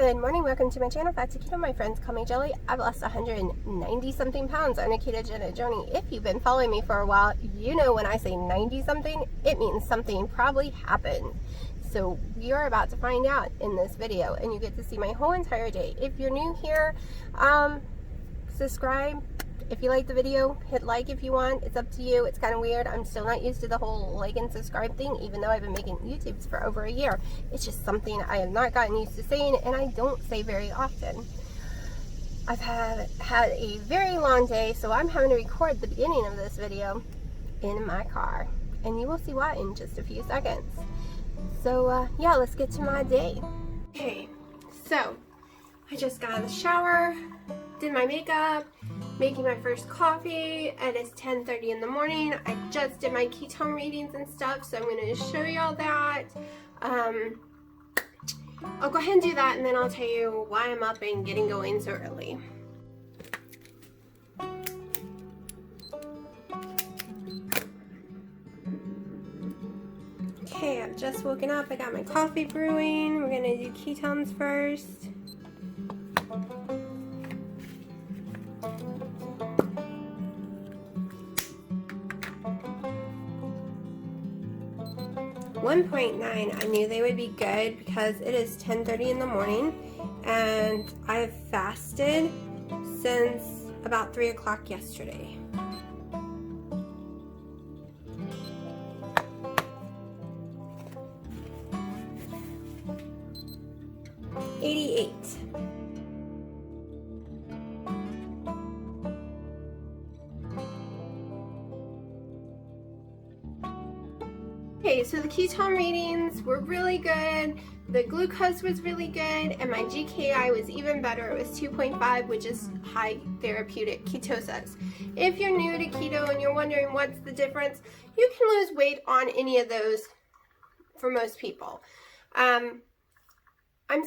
Good morning, welcome to my channel. Back to Keto, my friends call me Jelly. I've lost 190 something pounds on a ketogenic journey. If you've been following me for a while, you know when I say 90 something, it means something probably happened. So we are about to find out in this video, and you get to see my whole entire day. If you're new here, subscribe. If you like the video, hit like if you want. It's up to you. It's kind of weird. I'm still not used to the whole like and subscribe thing, even though I've been making YouTubes for over a year. It's just something I have not gotten used to saying, and I don't say very often. I've had a very long day, so I'm having to record the beginning of this video in my car, and you will see why in just a few seconds. So yeah, let's get to my day. Okay, so I just got out of the shower, did my makeup, making my first coffee, and it's 10:30 in the morning. I just did my ketone readings and stuff, so I'm going to show you all that. I'll go ahead and do that, and then I'll tell you why I'm up and getting going so early. Okay, I've just woken up. I got my coffee brewing. We're going to do ketones first. .9, I knew they would be good because it is 10:30 in the morning, and I've fasted since about 3 o'clock yesterday. .88. Okay, so the ketone readings were really good, the glucose was really good, and my GKI was even better. It was 2.5, which is high therapeutic ketosis. If you're new to keto and you're wondering what's the difference, you can lose weight on any of those for most people. I'm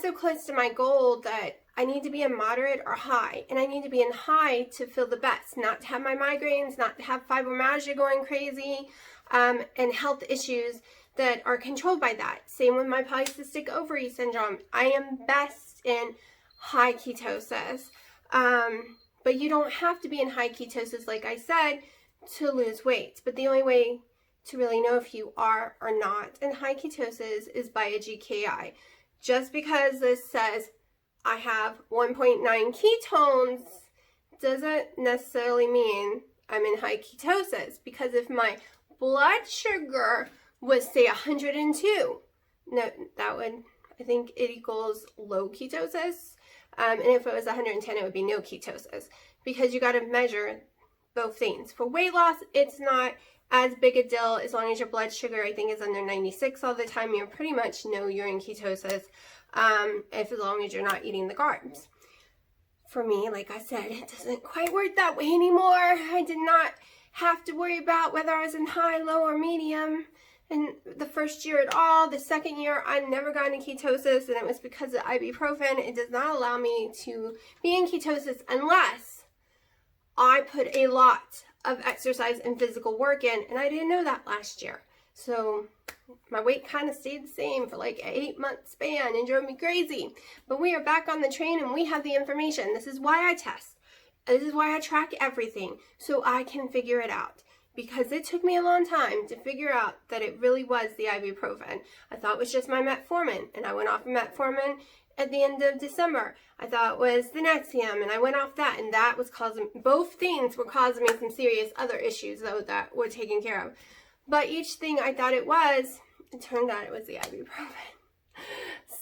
so close to my goal that I need to be in moderate or high, and I need to be in high to feel the best, not to have my migraines, not to have fibromyalgia going crazy, and health issues that are controlled by that. Same with my polycystic ovary syndrome. I am best in high ketosis, but you don't have to be in high ketosis, like I said, to lose weight. But the only way to really know if you are or not in high ketosis is by a GKI. Just because this says I have 1.9 ketones doesn't necessarily mean I'm in high ketosis, because if my blood sugar was, say, 102, no, that would, I think it equals low ketosis, and if it was 110, it would be no ketosis, because you got to measure both things. For weight loss, it's not as big a deal as long as your blood sugar, I think, is under 96 all the time. You pretty much know you're in ketosis, as long as you're not eating the carbs. For me, like I said, it doesn't quite work that way anymore. I did not have to worry about whether I was in high, low, or medium in the first year at all. The second year, I never got into ketosis, and it was because of ibuprofen. It does not allow me to be in ketosis unless I put a lot of exercise and physical work in, and I didn't know that last year. So my weight kind of stayed the same for like an 8-month span and drove me crazy. But we are back on the train, and we have the information. This is why I test. This is why I track everything, so I can figure it out. Because it took me a long time to figure out that it really was the ibuprofen. I thought it was just my metformin, and I went off of metformin at the end of December. I thought it was the Nexium, and I went off that, and that was causing, both things were causing me some serious other issues, though, that were taken care of. But each thing I thought it was, it turned out it was the ibuprofen.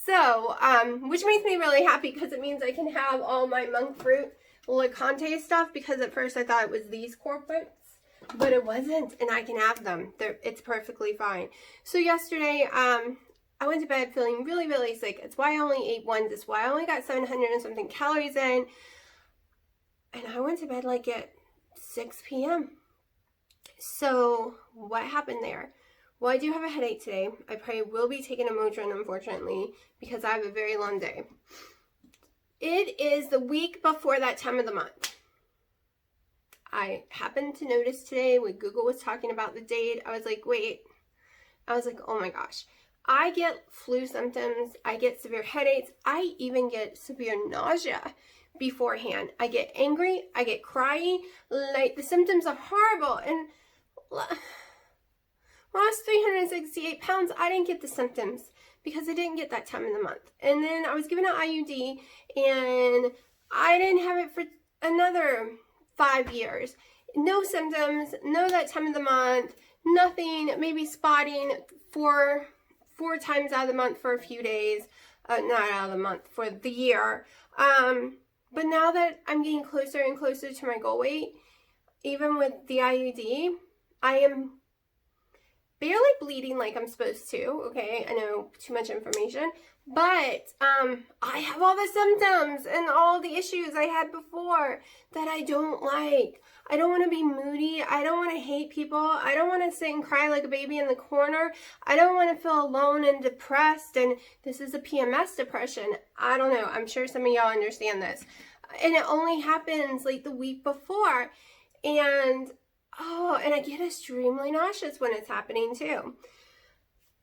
So, which makes me really happy, because it means I can have all my monk fruit LeConte stuff, because at first I thought it was these corporates, but it wasn't, and I can have them. It's perfectly fine. So yesterday, I went to bed feeling really, really sick. It's why I only ate once. It's why I only got 700 and something calories in, and I went to bed like at 6 p.m. So what happened there? Well, I do have a headache today. I probably will be taking a Motrin, unfortunately, because I have a very long day. It is the week before that time of the month. I happened to notice today when Google was talking about the date, I was like, wait. I was like, oh my gosh. I get flu symptoms, I get severe headaches, I even get severe nausea beforehand. I get angry, I get cryy, like the symptoms are horrible. And when I was 368 pounds, I didn't get the symptoms because I didn't get that time of the month. And then I was given an IUD and I didn't have it for another 5 years. No symptoms, no that time of the month, nothing, maybe spotting four times out of the month for a few days, not out of the month, for the year. But now that I'm getting closer and closer to my goal weight, even with the IUD, I am barely bleeding like I'm supposed to. Okay, I know, too much information, but I have all the symptoms and all the issues I had before that I don't like. I don't want to be moody. I don't want to hate people. I don't want to sit and cry like a baby in the corner. I don't want to feel alone and depressed. And this is a PMS depression. I don't know. I'm sure some of y'all understand this. And it only happens like the week before. And I get extremely nauseous when it's happening too.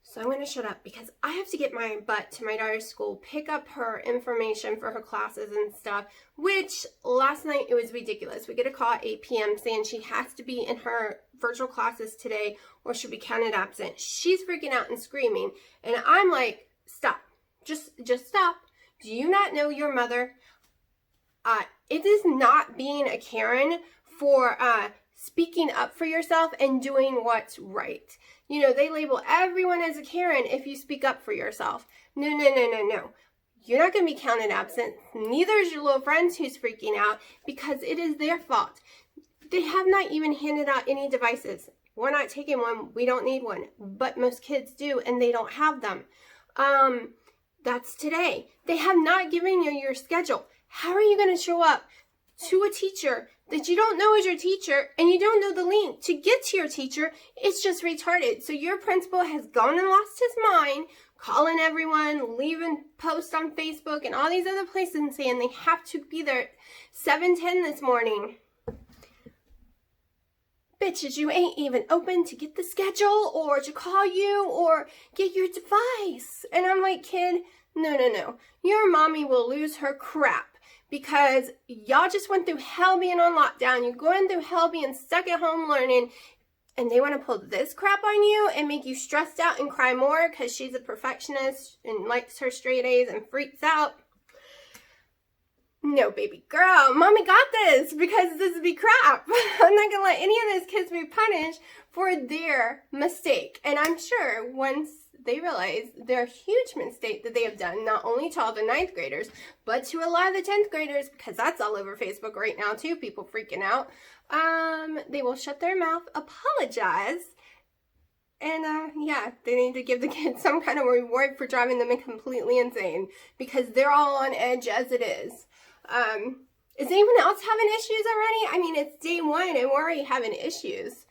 So I'm going to shut up because I have to get my butt to my daughter's school, pick up her information for her classes and stuff, which last night it was ridiculous. We get a call at 8 p.m. saying she has to be in her virtual classes today or she'll be counted absent. She's freaking out and screaming. And I'm like, stop. Just stop. Do you not know your mother? It is not being a Karen for speaking up for yourself and doing what's right. You know, they label everyone as a Karen if you speak up for yourself. No. You're not going to be counted absent. Neither is your little friend who's freaking out because it is their fault. They have not even handed out any devices. We're not taking one. We don't need one. But most kids do, and they don't have them. That's today. They have not given you your schedule. How are you going to show up to a teacher that you don't know is your teacher and you don't know the link to get to your teacher? It's just retarded. So your principal has gone and lost his mind, calling everyone, leaving posts on Facebook and all these other places and saying they have to be there at 7:10 this morning. Bitches, you ain't even open to get the schedule or to call you or get your device. And I'm like, kid, no. Your mommy will lose her crap. Because y'all just went through hell being on lockdown. You're going through hell being stuck at home learning. And they want to pull this crap on you and make you stressed out and cry more because she's a perfectionist and likes her straight A's and freaks out. No, baby girl. Mommy got this because this would be crap. I'm not going to let any of those kids be punished for their mistake. And I'm sure once they realize their huge mistake that they have done, not only to all the 9th graders, but to a lot of the 10th graders, because that's all over Facebook right now too, people freaking out, they will shut their mouth, apologize, and yeah, they need to give the kids some kind of reward for driving them completely insane, because they're all on edge as it is. Is anyone else having issues already? I mean, it's day 1 and we're already having issues.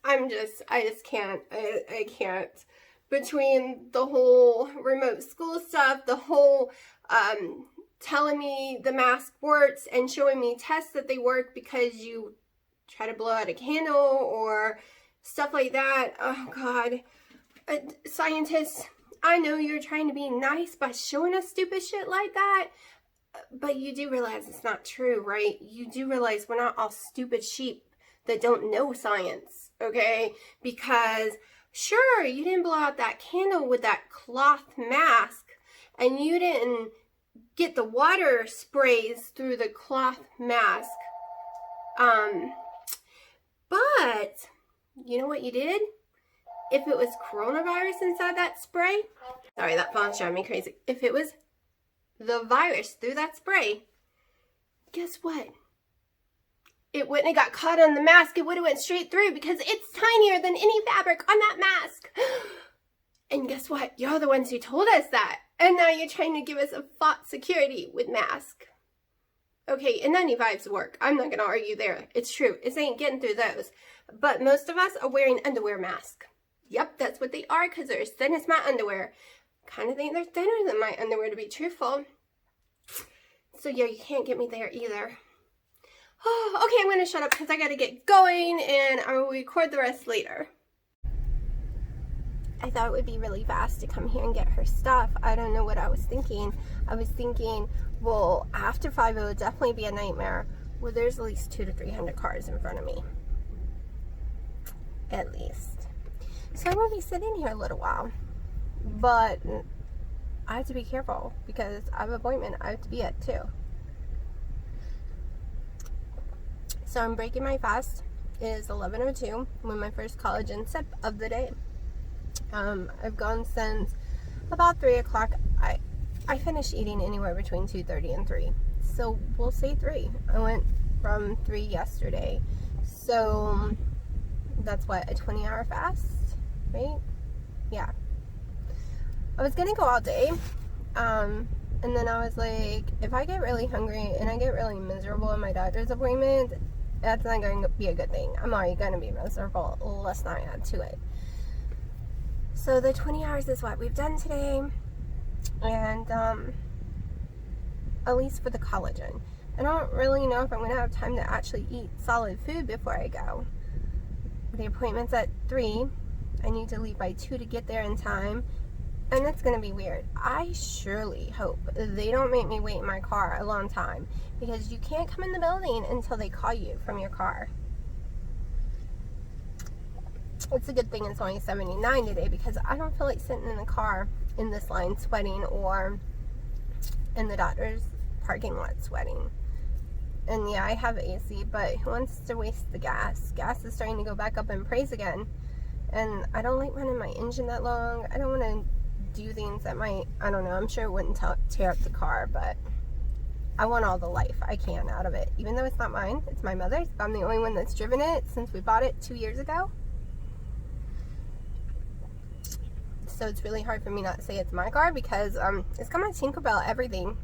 I just can't. I can't. Between the whole remote school stuff, the whole telling me the mask works and showing me tests that they work because you try to blow out a candle or stuff like that. Oh, God. Scientists, I know you're trying to be nice by showing us stupid shit like that, but you do realize it's not true, right? You do realize we're not all stupid sheep that don't know science, okay? Because sure, you didn't blow out that candle with that cloth mask and you didn't get the water sprays through the cloth mask. But you know what you did? If it was coronavirus inside that spray, sorry, that phone's driving me crazy. If it was the virus through that spray, guess what? It wouldn't have got caught on the mask. It would have went straight through because it's tinier than any fabric on that mask. And guess what? You're the ones who told us that. And now you're trying to give us a false security with mask. Okay, N95s work. I'm not going to argue there. It's true. It ain't getting through those. But most of us are wearing underwear masks. Yep, that's what they are because they're as thin as my underwear. Kind of think they're thinner than my underwear, to be truthful. So yeah, you can't get me there either. Oh, okay, I'm going to shut up because I got to get going and I will record the rest later. I thought it would be really fast to come here and get her stuff. I don't know what I was thinking. I was thinking, well, after 5 it would definitely be a nightmare. Well, there's at least 200 to 300 cars in front of me. At least. So I'm going to be sitting here a little while. But I have to be careful because I have an appointment I have to be at too. So I'm breaking my fast. It is 11:02 with my first collagen sip of the day. I've gone since about 3 o'clock. I finished eating anywhere between 2:30 and 3. So we'll say 3. I went from 3 yesterday. So that's what, a 20-hour fast, right? Yeah. I was gonna go all day. And then I was like, if I get really hungry and I get really miserable in my doctor's appointment, that's not going to be a good thing. I'm already going to be miserable. Let's not add to it. So the 20 hours is what we've done today. And at least for the collagen. I don't really know if I'm going to have time to actually eat solid food before I go. The appointment's at 3. I need to leave by 2 to get there in time. And that's going to be weird. I surely hope they don't make me wait in my car a long time, because you can't come in the building until they call you from your car. It's a good thing it's only 79 today, because I don't feel like sitting in the car in this line sweating, or in the doctor's parking lot sweating. And yeah, I have AC, but who wants to waste the gas? Gas is starting to go back up in praise again. And I don't like running my engine that long. I don't want to do things that might, I don't know, I'm sure it wouldn't tear up the car, but I want all the life I can out of it, even though it's not mine, it's my mother's. I'm the only one that's driven it since we bought it 2 years ago, so it's really hard for me not to say it's my car, because it's got my Tinkerbell everything.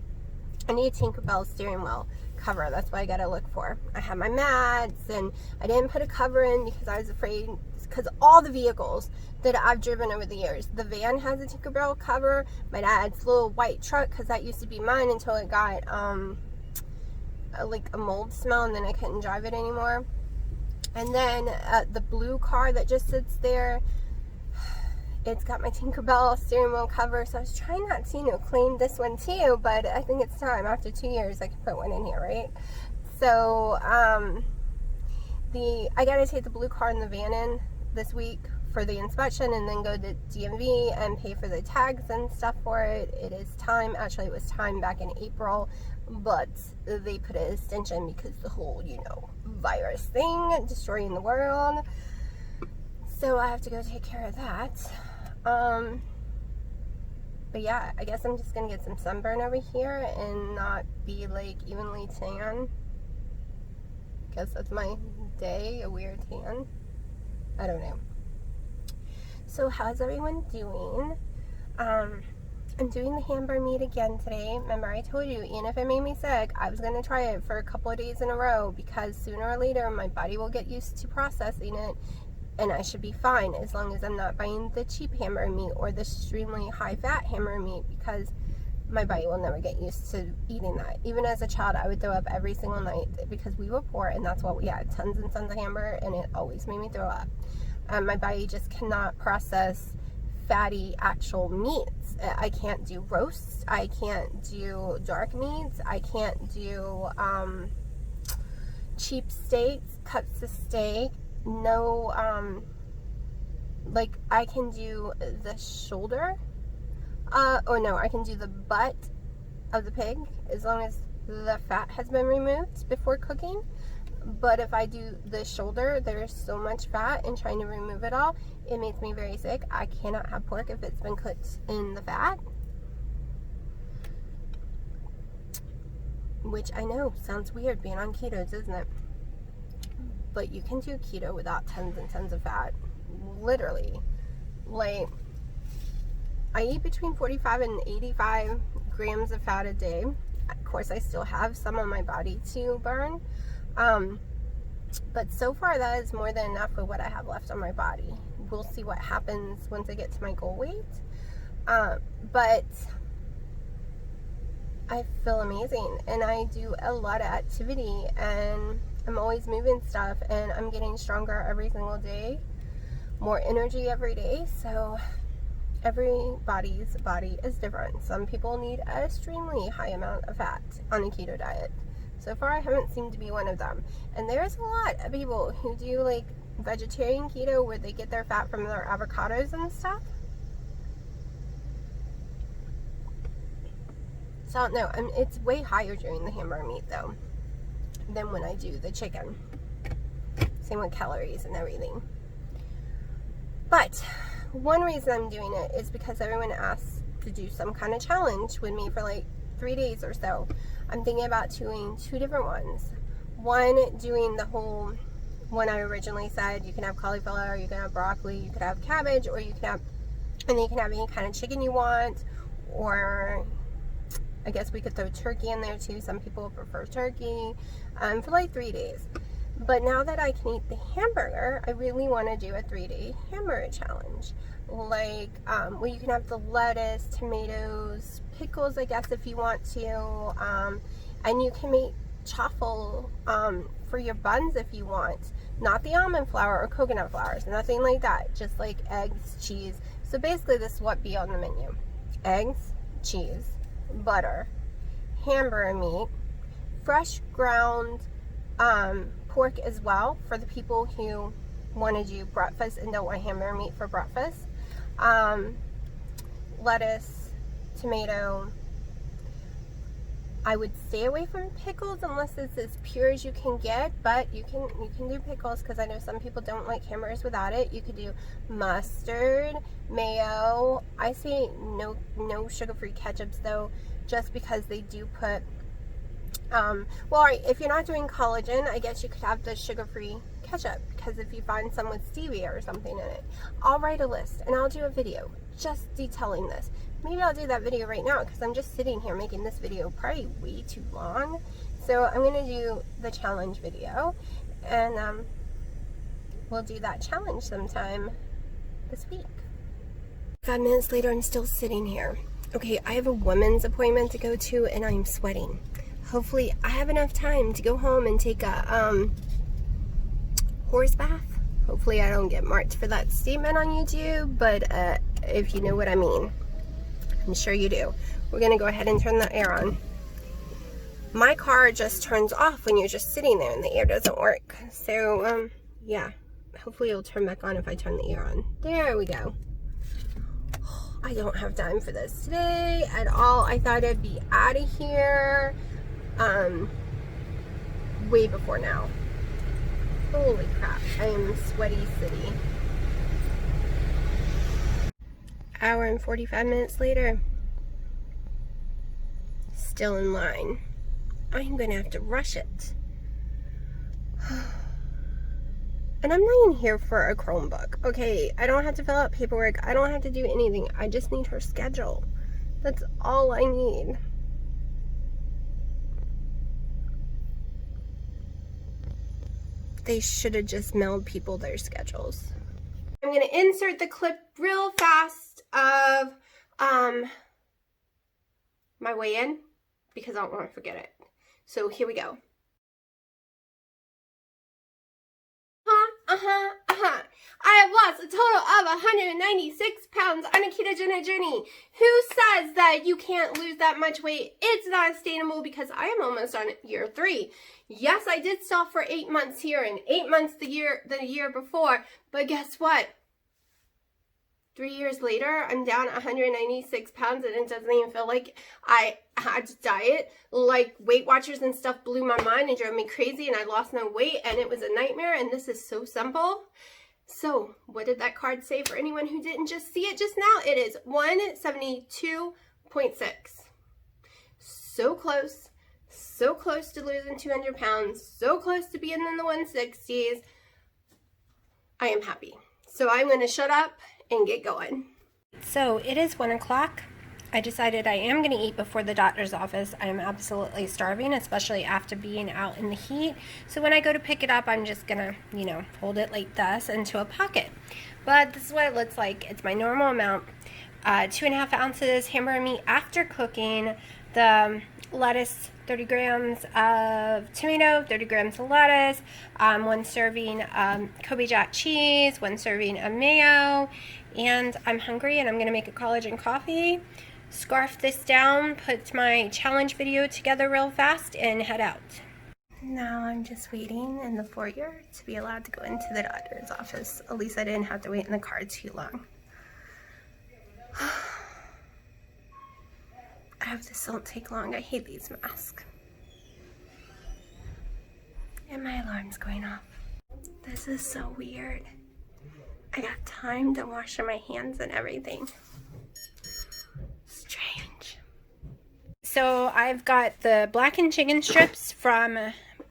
I need a Tinkerbell steering wheel cover. That's what I gotta look for. I have my mats, and I didn't put a cover in because I was afraid, because all the vehicles that I've driven over the years, the van has a Tinkerbell cover, my dad's little white truck, because that used to be mine until it got like a mold smell, and then I couldn't drive it anymore. And then the blue car that just sits there, it's got my Tinkerbell steering wheel cover. So I was trying not to, clean this one too, but I think it's time. After 2 years, I can put one in here, right? So I gotta take the blue car and the van in this week for the inspection, and then go to DMV and pay for the tags and stuff for it. It is time. Actually, it was time back in April, but they put an extension because the whole, virus thing destroying the world. So I have to go take care of that. But yeah, I guess I'm just gonna get some sunburn over here and not be like evenly tan. Guess that's my day, a weird tan. I don't know. So how's everyone doing? I'm doing the hamburger meat again today. Remember, I told you, even if it made me sick, I was going to try it for a couple of days in a row, because sooner or later my body will get used to processing it, and I should be fine as long as I'm not buying the cheap hamburger meat or the extremely high fat hamburger meat, because my body will never get used to eating that. Even as a child, I would throw up every single night because we were poor, and that's what we had, tons and tons of hamburger, and it always made me throw up. My body just cannot process fatty actual meats. I can't do roasts, I can't do dark meats, I can't do cheap steaks, cuts of steak, no, like I can do the shoulder, or no, I can do the butt of the pig as long as the fat has been removed before cooking. But if I do the shoulder, there's so much fat, and trying to remove it all, it makes me very sick. I cannot have pork if it's been cooked in the fat. Which I know sounds weird being on keto, doesn't it? But you can do keto without tons and tons of fat. Literally. Like, I eat between 45 and 85 grams of fat a day. Of course, I still have some on my body to burn. But so far that is more than enough for what I have left on my body. We'll see what happens once I get to my goal weight. But I feel amazing, and I do a lot of activity, and I'm always moving stuff, and I'm getting stronger every single day, more energy every day. So everybody's body is different. Some people need an extremely high amount of fat on a keto diet. So far, I haven't seemed to be one of them. And there's a lot of people who do like vegetarian keto where they get their fat from their avocados and stuff. So no, it's way higher during the hamburger meat though than when I do the chicken. Same with calories and everything. But one reason I'm doing it is because everyone asks to do some kind of challenge with me for like 3 days or so. I'm thinking about doing 2 different ones. One, doing the whole one I originally said, you can have cauliflower, you can have broccoli, you could have cabbage, or you can have, and you can have any kind of chicken you want, or I guess we could throw turkey in there too. Some people prefer turkey, for like 3 days. But now that I can eat the hamburger, I really want to do a 3-day hamburger challenge. Like, well, you can have the lettuce, tomatoes, pickles, I guess, if you want to. And you can make chaffle for your buns if you want. Not the almond flour or coconut flours, nothing like that. Just like eggs, cheese. So basically, this is what be on the menu: eggs, cheese, butter, hamburger meat, fresh ground pork as well for the people who want to do breakfast and don't want hamburger meat for breakfast. Lettuce, tomato. I would stay away from pickles unless it's as pure as you can get, but you can do pickles because I know some people don't like hamburgers without it. You could do mustard, mayo. I say no sugar-free ketchups though, just because they do put well, if you're not doing collagen, I guess you could have the sugar-free ketchup, because if you find some with stevia or something in it. I'll write a list and I'll do a video just detailing this. Maybe I'll do that video right now because I'm just sitting here making this video probably way too long. So I'm going to do the challenge video, and we'll do that challenge sometime this week. 5 minutes later, I'm still sitting here. Okay, I have a women's appointment to go to and I'm sweating. Hopefully I have enough time to go home and take a horse bath. Hopefully I don't get marked for that statement on YouTube, but if you know what I mean, I'm sure you do. We're gonna go ahead and turn the air on. My car just turns off when you're just sitting there and the air doesn't work. So yeah, hopefully it'll turn back on if I turn the air on. There we go. I don't have time for this today at all. I thought I'd be out of here way before now. Holy crap, I am sweaty city. Hour and 45 minutes later, still in line. I'm gonna have to rush it. And I'm not even here for a Chromebook, okay? I don't have to fill out paperwork. I don't have to do anything. I just need her schedule. That's all I need. They should have just mailed people their schedules. I'm gonna insert the clip real fast of my weigh in because I don't want to forget it. So here we go. I have lost a total of 196 pounds on a ketogenic journey. Who says that you can't lose that much weight? It's not sustainable because I am almost on year 3. Yes, I did stop for 8 months here and 8 months the year before, but guess what? 3 years later, I'm down 196 pounds and it doesn't even feel like I had to diet. Like, Weight Watchers and stuff blew my mind and drove me crazy and I lost no weight and it was a nightmare, and this is so simple. So, what did that card say for anyone who didn't just see it just now? It is 172.6. So close to losing 200 pounds, so close to being in the 160s. I am happy. So I'm going to shut up and get going. So it is 1 o'clock. I decided I am going to eat before the doctor's office. I am absolutely starving, especially after being out in the heat. So when I go to pick it up, I'm just going to, hold it like this into a pocket. But this is what it looks like. It's my normal amount. 2.5 ounces hamburger meat after cooking, the lettuce, 30 grams of tomato, 30 grams of lettuce, 1 serving Kobe Jack cheese, 1 serving of mayo, and I'm hungry and I'm going to make a collagen coffee, scarf this down, put my challenge video together real fast, and head out. Now I'm just waiting in the foyer to be allowed to go into the doctor's office. At least I didn't have to wait in the car too long. I hope this don't take long. I hate these masks. And my alarm's going off. This is so weird. I got time to wash my hands and everything. Strange. So I've got the blackened chicken strips from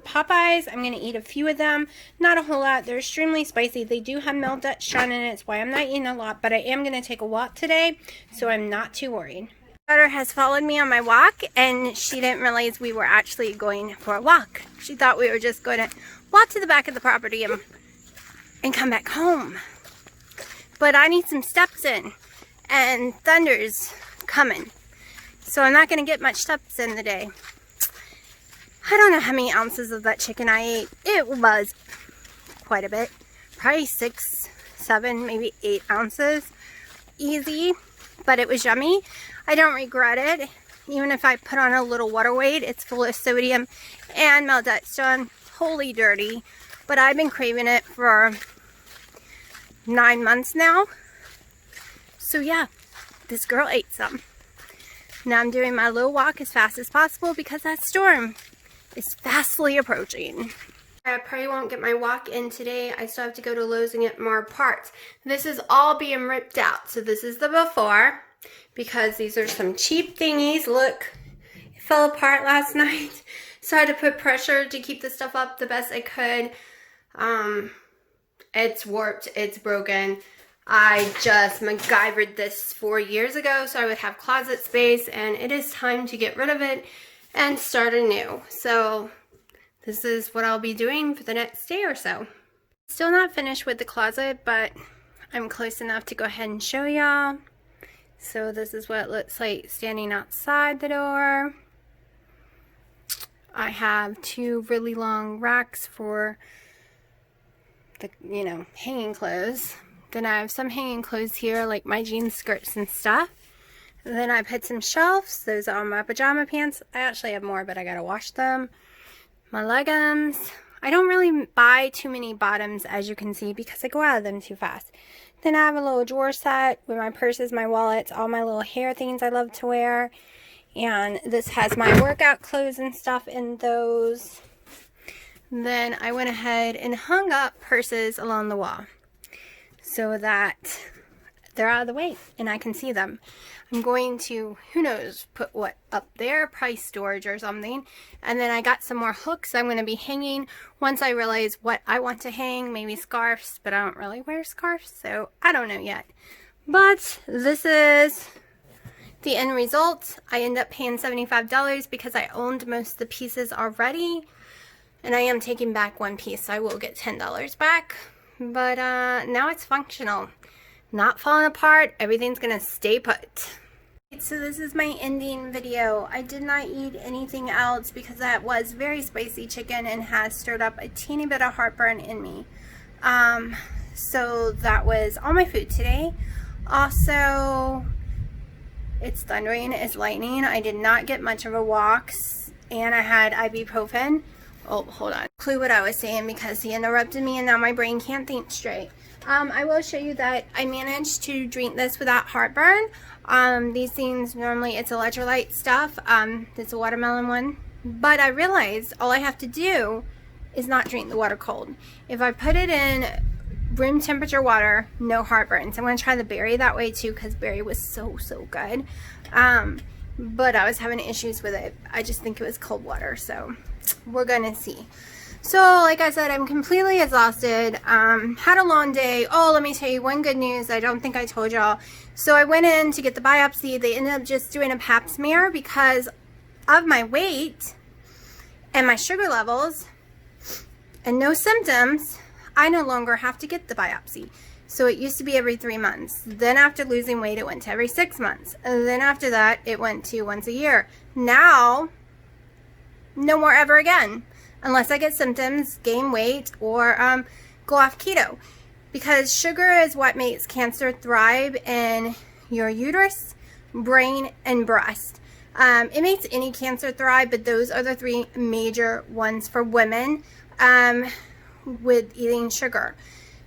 Popeyes. I'm going to eat a few of them. Not a whole lot. They're extremely spicy. They do have mild Dutch strong in it. That's why I'm not eating a lot. But I am going to take a walk today, so I'm not too worried. My daughter has followed me on my walk, and she didn't realize we were actually going for a walk. She thought we were just going to walk to the back of the property and come back home. But I need some steps in, and thunder's coming. So I'm not going to get much steps in today. I don't know how many ounces of that chicken I ate. It was quite a bit. Probably 6, 7, maybe 8 ounces. Easy, but it was yummy. I don't regret it. Even if I put on a little water weight, it's full of sodium and maltodextrin. Holy dirty. But I've been craving it for 9 months now. So yeah, this girl ate some. Now I'm doing my little walk as fast as possible because that storm is fastly approaching. I probably won't get my walk in today. I still have to go to Lowe's and get more parts. This is all being ripped out. So this is the before, because these are some cheap thingies. Look, it fell apart last night. So I had to put pressure to keep the stuff up the best I could. It's warped, it's broken. I just MacGyvered this 4 years ago so I would have closet space, and it is time to get rid of it and start anew. So this is what I'll be doing for the next day or so. Still not finished with the closet, but I'm close enough to go ahead and show y'all. So this is what it looks like standing outside the door. I have 2 really long racks for the, hanging clothes. Then I have some hanging clothes here, like my jeans, skirts, and stuff. And then I put some shelves. Those are my pajama pants. I actually have more, but I gotta wash them. My leggings. I don't really buy too many bottoms, as you can see, because I go out of them too fast. Then I have a little drawer set with my purses, my wallets, all my little hair things I love to wear. And this has my workout clothes and stuff in those. Then I went ahead and hung up purses along the wall so that they're out of the way and I can see them. I'm going to, who knows, put what up there, probably storage or something. And then I got some more hooks I'm going to be hanging once I realize what I want to hang. Maybe scarves, but I don't really wear scarves, so I don't know yet. But this is the end result. I end up paying $75 because I owned most of the pieces already. And I am taking back one piece, so I will get $10 back. But now it's functional. Not falling apart. Everything's gonna stay put. So this is my ending video. I did not eat anything else because that was very spicy chicken and has stirred up a teeny bit of heartburn in me. So that was all my food today. Also, it's thundering, it's lightning. I did not get much of a walk, and I had ibuprofen. Oh, hold on. Clue what I was saying because he interrupted me and now my brain can't think straight. I will show you that I managed to drink this without heartburn. These things, normally it's electrolyte stuff. It's a watermelon one. But I realized all I have to do is not drink the water cold. If I put it in room temperature water, no heartburn. So I'm going to try the berry that way too because berry was so good. But I was having issues with it. I just think it was cold water, so we're gonna see. So like I said, I'm completely exhausted. Had a long day. Oh, let me tell you one good news I don't think I told y'all. So I went in to get the biopsy. They ended up just doing a pap smear because of my weight and my sugar levels and no symptoms. I no longer have to get the biopsy. So it used to be every 3 months. Then after losing weight, it went to every 6 months. And then after that, it went to once a year. Now, no more ever again, unless I get symptoms, gain weight, or go off keto. Because sugar is what makes cancer thrive in your uterus, brain, and breast. It makes any cancer thrive, but those are the 3 major ones for women with eating sugar.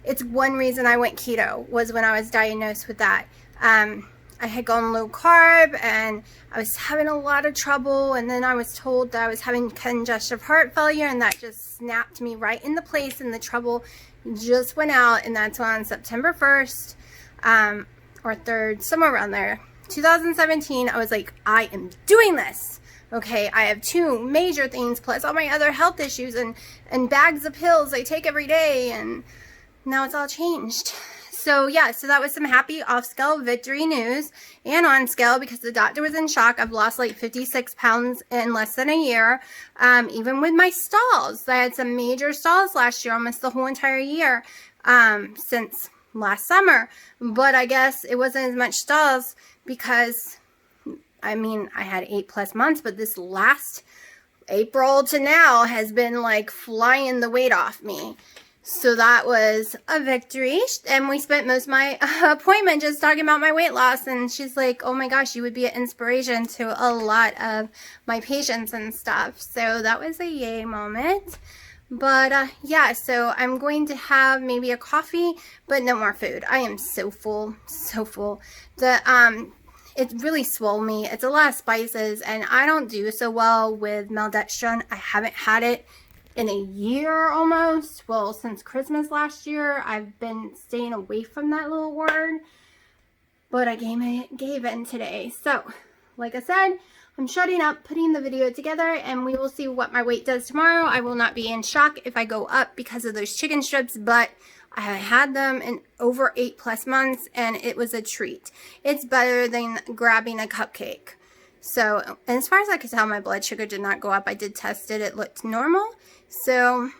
It's one reason I went keto, was when I was diagnosed with that. I had gone low carb and I was having a lot of trouble, and then I was told that I was having congestive heart failure, and that just snapped me right into place, and the trouble just went out. And that's on September 1st or 3rd, somewhere around there, 2017. I was like, I am doing this. Okay, I have 2 major things plus all my other health issues and bags of pills I take every day, and now it's all changed. So yeah, so that was some happy off-scale victory news, and on scale, because the doctor was in shock. I've lost like 56 pounds in less than a year. Even with my stalls, I had some major stalls last year, almost the whole entire year, since last summer. But I guess it wasn't as much stalls because, I mean, I had 8+ months, but this last April to now has been like flying the weight off me. So that was a victory, and we spent most of my appointment just talking about my weight loss, and she's like, oh my gosh, you would be an inspiration to a lot of my patients and stuff. So that was a yay moment. But yeah, so I'm going to have maybe a coffee, but no more food. I am so full, so full. It really swole me. It's a lot of spices, and I don't do so well with maltodextrin. I haven't had it in a year almost. Well, since Christmas last year, I've been staying away from that little word, but I gave in today. So, like I said, I'm shutting up, putting the video together, and we will see what my weight does tomorrow. I will not be in shock if I go up because of those chicken strips, but I haven't had them in over 8+ months, and it was a treat. It's better than grabbing a cupcake. So, and as far as I could tell, my blood sugar did not go up. I did test it. It looked normal. So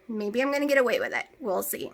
maybe I'm going to get away with it. We'll see.